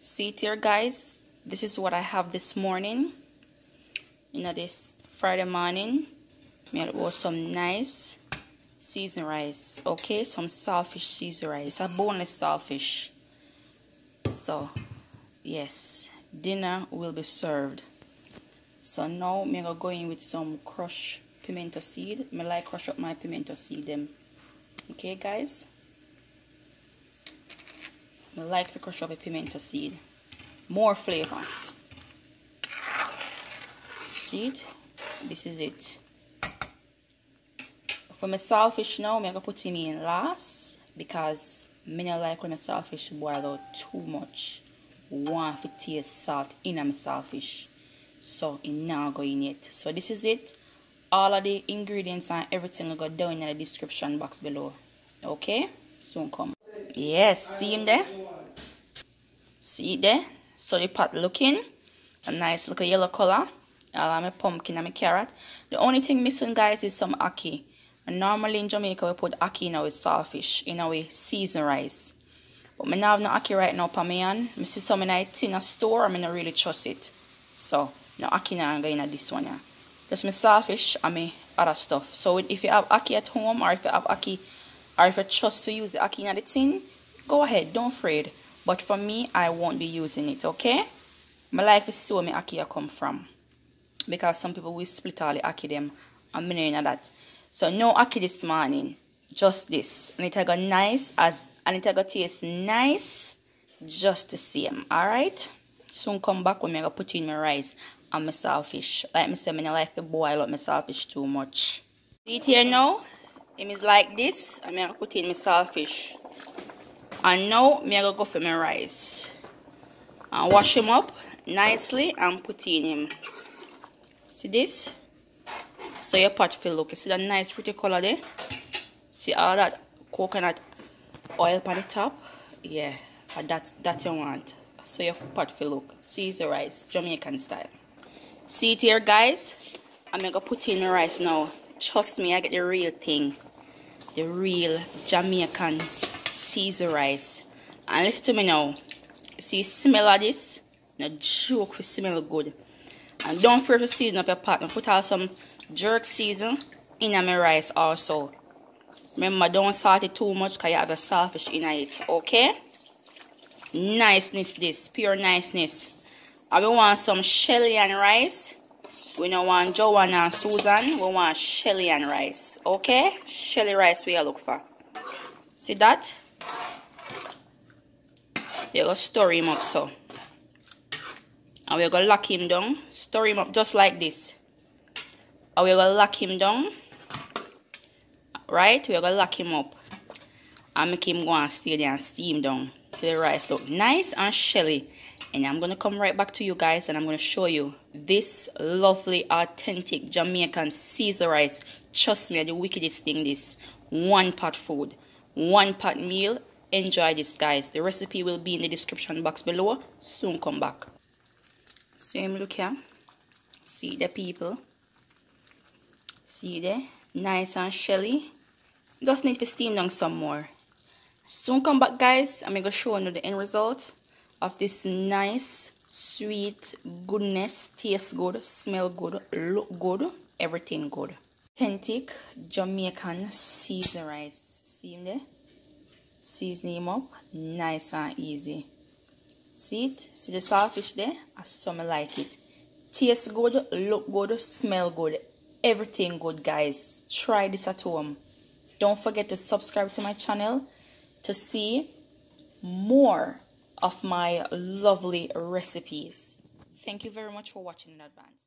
See it here, guys. This is what I have this morning. You know, this Friday morning. Me have some nice seasoned rice. Okay, some saltfish seasoned rice. A boneless saltfish. So, yes, dinner will be served. So now me gonna go in with some crushed pimento seed. Me like crush up my pimento seed them. Okay, guys. I like to crush up a pimento seed. More flavor. See it? This is it. For my saltfish now, I'm going to put him in last because I don't like when my saltfish boil out too much. Want to taste salt in my saltfish. So it now go in it. So this is it. All of the ingredients and everything will go down in the description box below. Okay? Soon come. Yes, see him there? See it there? So the pot looking a nice little yellow color. My pumpkin and my carrot. The only thing missing, guys, is some ackee. And normally in Jamaica we put ackee in our saltfish, in our seasoned rice. But I don't have no ackee right now for me on. I see some in a tin a store, I don't really trust it. So no ackee now going in this one. Yeah. Just my saltfish and my other stuff. So if you have ackee at home, or if you have ackee, or if you trust to use the ackee in the tin, go ahead, don't afraid. But for me, I won't be using it, okay? My life is so my ackee come from. Because some people will split all the ackee them and me know that. So no ackee this morning. Just this. And it go nice and it go taste nice just the same. Alright? Soon come back when I go put in my rice and my saltfish. Like I said, I don't like to boil up my saltfish too much. See it here now? It is like this. I'm going to put in my saltfish. And now I'm going to go for my rice. And wash him up nicely and put in him. See this? So your pot will look. You see that nice pretty color there? See all that coconut oil on the top? Yeah, that you want. So your pot will look. See the rice, Jamaican style. See it here, guys? I'm going to put in the rice now. Trust me, I get the real thing. The real Jamaican seasoned rice. And listen to me now. See, smell of this? No joke, it smell good. And don't forget to season up your pot. I put out some jerk season in my rice also. Remember, don't salt it too much because you have a saltfish in it. Okay? Niceness this. Pure niceness. And we want some Scallion rice. We don't want Joanna and Susan. We want Scallion rice. Okay? Shelly rice we are look for. See that? You go stir him up so. And we're going to lock him down. Stir him up just like this. And we're going to lock him down. Right? We're going to lock him up. And make him go and stay there and steam down. Till the rice look nice and shelly. And I'm going to come right back to you guys. And I'm going to show you this lovely, authentic Jamaican seasoned rice. Trust me, the wickedest thing this. One pot food. One pot meal. Enjoy this, guys. The recipe will be in the description box below. Soon come back. Same look here. See the people. See there? Nice and shelly. Just need to steam down some more. Soon come back, guys. I'm going to show you the end result of this nice, sweet goodness. Tastes good, smell good, look good, everything good. Authentic Jamaican seasoned rice. See him there? Season him up. Nice and easy. See it? See the saltfish there? I so like it. Tastes good, look good, smell good. Everything good, guys. Try this at home. Don't forget to subscribe to my channel to see more of my lovely recipes. Thank you very much for watching in advance.